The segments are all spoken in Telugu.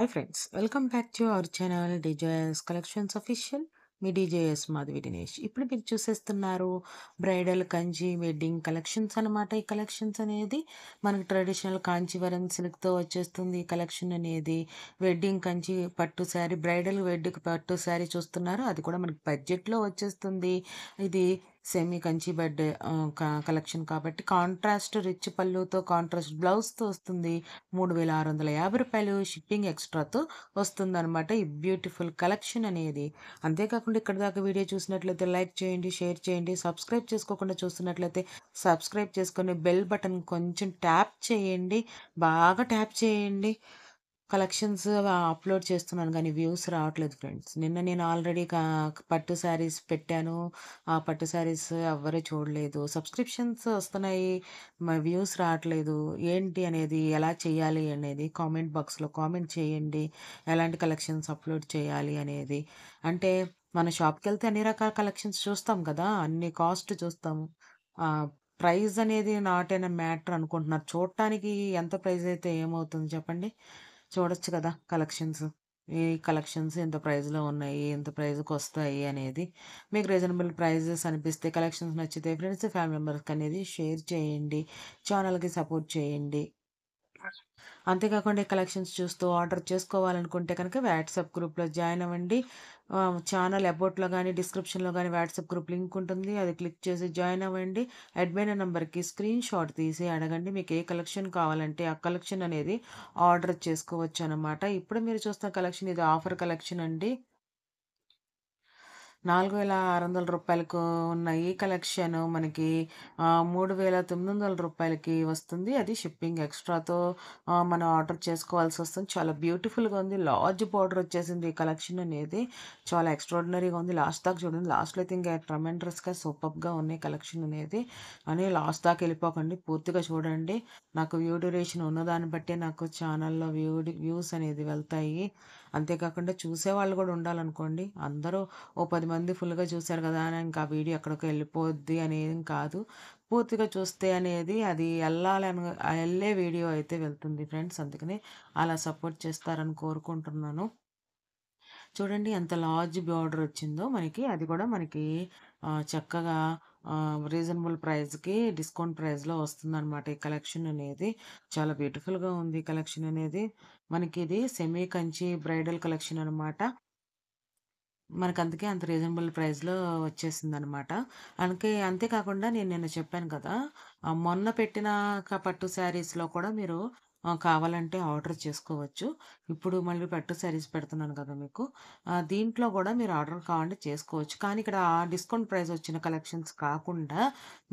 Hi friends, welcome back to our channel DJS collections official. Me DJS Madhavi Dinesh. ఇప్పుడు మీరు చూసేస్తున్నారు బ్రైడల్ కంచి వెడ్డింగ్ కలెక్షన్స్ అన్నమాట. ఈ కలెక్షన్స్ అనేది మనకి ట్రెడిషనల్ కాంచీవరం సిల్క్తో వచ్చేస్తుంది. ఈ కలెక్షన్ అనేది వెడ్డింగ్ కంచి పట్టు శారీ, బ్రైడల్ వెడ్డింగ్ పట్టు శారీ చూస్తున్నారు. అది కూడా మనకి బడ్జెట్లో వచ్చేస్తుంది. ఇది సెమీ కంచి బెడ్ కలెక్షన్ కాబట్టి కాంట్రాస్ట్ రిచ్ పళ్ళుతో కాంట్రాస్ట్ బ్లౌజ్తో వస్తుంది. 3650 రూపాయలు షిప్పింగ్ ఎక్స్ట్రాతో వస్తుందన్నమాట ఈ బ్యూటిఫుల్ కలెక్షన్ అనేది. అంతేకాకుండా ఇక్కడ దాకా వీడియో చూసినట్లయితే లైక్ చేయండి, షేర్ చేయండి. సబ్స్క్రైబ్ చేసుకోకుండా చూస్తున్నట్లయితే సబ్స్క్రైబ్ చేసుకొని బెల్ బటన్ కొంచెం ట్యాప్ చేయండి, బాగా ట్యాప్ చేయండి. కలెక్షన్స్ అప్లోడ్ చేస్తున్నాను కానీ వ్యూస్ రావట్లేదు ఫ్రెండ్స్. నిన్న నేను ఆల్రెడీ పట్టు శారీస్ పెట్టాను. ఆ పట్టు శారీస్ ఎవ్వరూ చూడలేదు. సబ్స్క్రిప్షన్స్ వస్తున్నాయి, వ్యూస్ రావట్లేదు. ఏంటి అనేది, ఎలా చేయాలి అనేది కామెంట్ బాక్స్లో కామెంట్ చేయండి. ఎలాంటి కలెక్షన్స్ అప్లోడ్ చేయాలి అనేది. అంటే మన షాప్కి వెళ్తే అన్ని రకాల కలెక్షన్స్ చూస్తాం కదా, అన్ని కాస్ట్ చూస్తాము. ఆ, ప్రైస్ అనేది నాట్ ఎన్ మ్యాటర్ అనుకుంటున్నారు. చూడటానికి ఎంత ప్రైస్ అయితే ఏమవుతుంది చెప్పండి. చూడొచ్చు కదా కలెక్షన్స్. ఈ కలెక్షన్స్ ఎంత ప్రైస్లో ఉన్నాయి, ఎంత ప్రైస్కి వస్తాయి అనేది. మీకు రీజనబుల్ ప్రైజెస్ అనిపిస్తే, కలెక్షన్స్ నచ్చితే ఫ్రెండ్స్ ఫ్యామిలీ మెంబర్స్కి అనేది షేర్ చేయండి. ఛానల్కి సపోర్ట్ చేయండి. అంతేకాకుండా ఈ కలెక్షన్స్ చూస్తూ ఆర్డర్ చేసుకోవాలనుకుంటే కనుక వాట్సాప్ గ్రూప్లో జాయిన్ అవ్వండి. ఛానల్ అబౌట్లో కానీ డిస్క్రిప్షన్లో కానీ వాట్సాప్ గ్రూప్ లింక్ ఉంటుంది, అది క్లిక్ చేసి జాయిన్ అవ్వండి. అడ్మిన్ నెంబర్కి స్క్రీన్ షాట్ తీసి అడగండి, మీకు ఏ కలెక్షన్ కావాలంటే ఆ కలెక్షన్ అనేది ఆర్డర్ చేసుకోవచ్చు అనమాట. ఇప్పుడు మీరు చూస్తున్న కలెక్షన్ ఇది ఆఫర్ కలెక్షన్ అండి. 4600 రూపాయలకు ఉన్న ఈ కలెక్షన్ మనకి 3900 రూపాయలకి వస్తుంది. అది షిప్పింగ్ ఎక్స్ట్రాతో మనం ఆర్డర్ చేసుకోవాల్సి వస్తుంది. చాలా బ్యూటిఫుల్గా ఉంది. లార్జ్ బార్డర్ వచ్చేసింది. ఈ కలెక్షన్ అనేది చాలా ఎక్స్ట్రాడినరీగా ఉంది. లాస్ట్ దాకా చూడండి. లాస్ట్లో అయితే ఇంకా ట్రమెండరస్గా సూపర్గా ఉన్నాయి కలెక్షన్ అనేది. అని లాస్ట్ దాకా వెళ్ళిపోకండి, పూర్తిగా చూడండి. నాకు వ్యూ డ్యూరేషన్ ఉన్నదాన్ని బట్టి నాకు ఛానల్లో వ్యూస్ అనేది వెళ్తాయి. అంతేకాకుండా చూసేవాళ్ళు కూడా ఉండాలనుకోండి. అందరూ ఓ 10 మంది ఫుల్‌గా చూసారు కదా అని ఇంకా ఆ వీడియో ఎక్కడికో వెళ్ళిపోద్ది అనేం కాదు. పూర్తిగా చూస్తే అనేది అది ఎళ్ళే వీడియో అయితే వెళ్తుంది ఫ్రెండ్స్. అందుకని అలా సపోర్ట్ చేస్తారని కోరుకుంటున్నాను. చూడండి ఎంత లార్జ్ బార్డర్ వచ్చిందో మనకి. అది కూడా మనకి చక్కగా రీజనబుల్ ప్రైస్‌కి డిస్కౌంట్ ప్రైస్‌లో వస్తుందనమాట ఈ కలెక్షన్ అనేది. చాలా బ్యూటిఫుల్‌గా ఉంది ఈ కలెక్షన్ అనేది. మనకి ఇది సెమీ కంచి బ్రైడల్ కలెక్షన్ అనమాట. మనకందుకే అంత రీజనబుల్ ప్రైస్‌లో వచ్చేసిందనమాట. అంతేకాకుండా నేను నిన్న చెప్పాను కదా, మొన్న పెట్టిన పట్టు శారీస్‌లో కూడా మీరు కావాలంటే ఆర్డర్ చేసుకోవచ్చు. ఇప్పుడు మళ్ళీ పట్టు శారీస్ పెడుతున్నాను కదా మీకు. దీంట్లో కూడా మీరు ఆర్డర్ కావాలంటే చేసుకోవచ్చు. కానీ ఇక్కడ డిస్కౌంట్ ప్రైస్ వచ్చిన కలెక్షన్స్ కాకుండా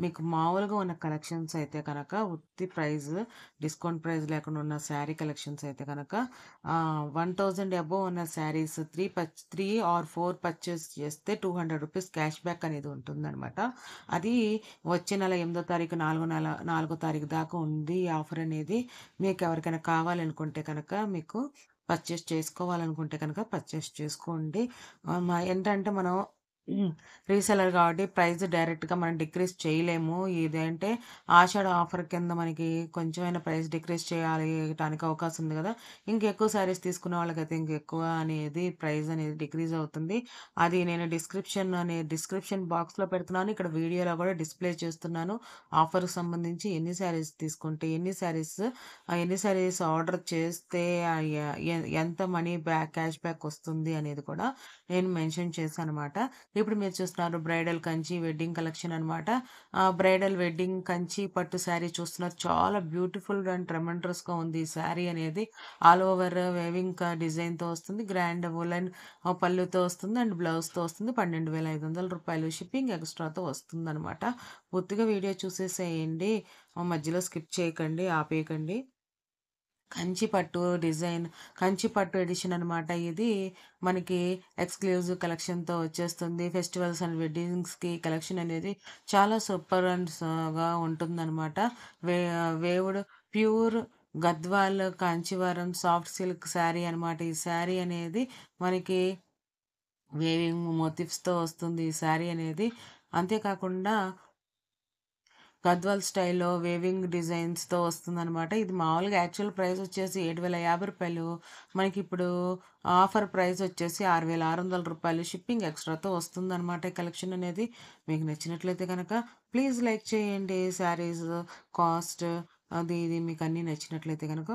మీకు మామూలుగా ఉన్న కలెక్షన్స్ అయితే కనుక ఉత్తి ప్రైస్, డిస్కౌంట్ ప్రైస్ లేకుండా ఉన్న శారీ కలెక్షన్స్ అయితే కనుక 1000 అబోవ్ ఉన్న శారీస్ 3 ఆర్ 4 పర్చేస్ చేస్తే 200 రూపీస్ క్యాష్ బ్యాక్ అనేది ఉంటుందన్నమాట. అది వచ్చే నెల 8దో తారీఖు, 4 తారీఖు దాకా ఉంది ఈ ఆఫర్ అనేది. మీకు ఎవరికైనా కావాలనుకుంటే కనుక, మీకు పర్చేస్ చేసుకోవాలనుకుంటే కనుక పర్చేస్ చేసుకోండి. ఏంటంటే మనం రీసెలర్ కాబట్టి ప్రైస్ డైరెక్ట్‌గా మనం డిక్రీజ్ చేయలేము. ఇదేంటే ఆషాఢ ఆఫర్ కింద మనకి కొంచెమైనా ప్రైస్ డిక్రీజ్ చేయటానికి అవకాశం ఉంది కదా. ఇంకెక్కువ శారీస్ తీసుకున్న వాళ్ళకైతే ఇంకెక్కువ అనేది ప్రైస్ అనేది డిక్రీజ్ అవుతుంది. అది నేను డిస్క్రిప్షన్ బాక్స్‌లో పెడుతున్నాను. ఇక్కడ వీడియోలో కూడా డిస్‌ప్లే చేస్తున్నాను. ఆఫర్‌కి సంబంధించి ఎన్ని శారీస్ ఆర్డర్ చేస్తే ఆహ్, య ఎ ఎంత మనీ క్యాష్ బ్యాక్ వస్తుంది అనేది కూడా నేను మెన్షన్ చేశాననమాట. ఇప్పుడు మీరు చూస్తున్నారు బ్రైడల్ కంచి వెడ్డింగ్ కలెక్షన్ అనమాట. బ్రైడల్ వెడ్డింగ్ కంచి పట్టు శారీ చూస్తున్నారు. చాలా బ్యూటిఫుల్ అండ్ ట్రెమెండరస్‌గా ఉంది ఈ శారీ అనేది. ఆల్ ఓవర్ వేవింగ్ డిజైన్‌తో వస్తుంది. గ్రాండ్ వులెన్ పళ్ళుతో వస్తుంది అండ్ బ్లౌజ్‌తో వస్తుంది. 12,500 రూపాయలు షిప్పింగ్ ఎక్స్ట్రాతో వస్తుందనమాట. పూర్తిగా వీడియో చూసేసేయండి. మధ్యలో స్కిప్ చేయకండి, ఆపేయకండి. కంచి పట్టు డిజైన్, కంచి పట్టు ఎడిషన్ అనమాట ఇది. మనకి ఎక్స్‌క్లూజివ్ కలెక్షన్‌తో వచ్చేస్తుంది. ఫెస్టివల్స్ అండ్ వెడ్డింగ్స్‌కి కలెక్షన్ అనేది చాలా సూపర్ అండ్ గా ఉంటుందనమాట. వే వేవుడ్ pure Gadwal Kanjeevaram soft silk sari అనమాట. ఈ శారీ అనేది మనకి వేవింగ్ మోటివ్స్‌తో వస్తుంది ఈ శారీ అనేది. అంతేకాకుండా గద్వాల్ స్టైల్‌లో వేవింగ్ డిజైన్స్‌తో వస్తుందనమాట. ఇది మామూలుగా యాక్చువల్ ప్రైస్ వచ్చేసి రూ. 7,050. మనకిప్పుడు ఆఫర్ ప్రైస్ వచ్చేసి రూ. 6,600 షిప్పింగ్ ఎక్స్‌ట్రాతో వస్తుందనమాట ఈ కలెక్షన్ అనేది. మీకు నచ్చినట్లయితే గనక ప్లీజ్ లైక్ చేయండి. శారీస్ కాస్ట్ అది ఇది మీకు అన్నీ నచ్చినట్లయితే గనక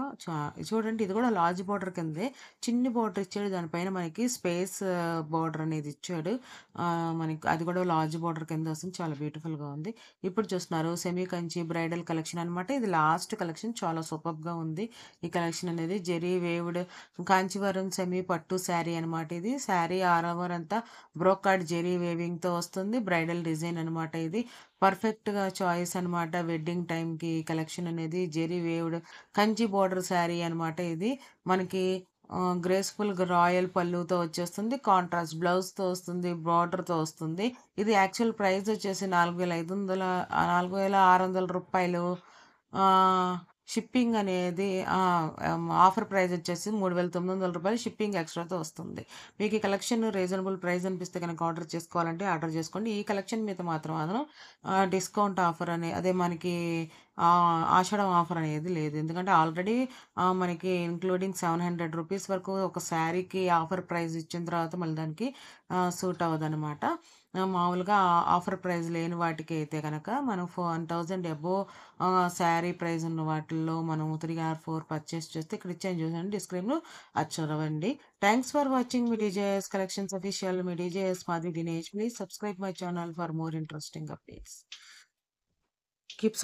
చూడండి, ఇది కూడా లార్జ్ బోర్డర్ కిందే చిన్ని బోర్డర్ ఇచ్చాడు. దానిపైన మనకి స్పేస్ బోర్డర్ అనేది ఇచ్చాడు. మనకి అది కూడా లార్జ్ బోర్డర్ కింద వస్తుంది. చాలా బ్యూటిఫుల్‌గా ఉంది. ఇప్పుడు చూస్తున్నారు సెమీ కంచి బ్రైడల్ కలెక్షన్ అనమాట. ఇది లాస్ట్ కలెక్షన్, చాలా సూపర్‌గా ఉంది. ఈ కలెక్షన్ అనేది జెరీ వేవ్డ్ కాంచీవరం సెమీ పట్టు శారీ అనమాట. ఇది శారీ ఆల్ ఓవర్ అంతా బ్రోకాడ్ జెరీ వేవింగ్‌తో వస్తుంది. బ్రైడల్ డిజైన్ అనమాట ఇది. పర్ఫెక్ట్‌గా చాయిస్ అనమాట. వెడ్డింగ్ టైంకి కలెక్షన్ అనేది జెరీ వేవ్డ్ కంచి బోర్డర్ శారీ అనమాట ఇది. మనకి గ్రేస్‌ఫుల్‌గా రాయల్ పళ్ళుతో వచ్చేస్తుంది. కాంట్రాస్ట్ బ్లౌజ్‌తో వస్తుంది. బార్డర్‌తో వస్తుంది. ఇది యాక్చువల్ ప్రైస్ వచ్చేసి 4,500 రూ. 4,600. షిప్పింగ్ అనేది ఆఫర్ ప్రైస్ వచ్చేసి రూ. 3,900 షిప్పింగ్ ఎక్స్ట్రాతో వస్తుంది. మీకు ఈ కలెక్షన్ రీజనబుల్ ప్రైస్ అనిపిస్తే కనుక ఆర్డర్ చేసుకోవాలంటే ఆర్డర్ చేసుకోండి. ఈ కలెక్షన్ మీద మాత్రం డిస్కౌంట్ ఆఫర్ అదే మనకి ఆషాఢం ఆఫర్ అనేది లేదు. ఎందుకంటే ఆల్రెడీ మనకి ఇంక్లూడింగ్ రూ. 700 వరకు ఒక శారీకి ఆఫర్ ప్రైస్ ఇచ్చిన తర్వాత మళ్ళీ దానికి సూట్ అవ్వదనమాట. మామూలుగా ఆఫర్ ప్రైస్ లేని వాటికి అయితే కనుక మనం 1,000 అబోవ్ శారీ ప్రైస్ ఉన్న వాటిల్లో మనం 3 ఆర్ 4 పర్చేస్ చేస్తే ఇక్కడ ఇచ్చాను చూడండి డిస్క్రిప్షన్‌లో, అది చదవండి. Thanks for watching me DJS collections official. Me DJS Madhavi Dinesh. Please subscribe my channel for more interesting updates. Keep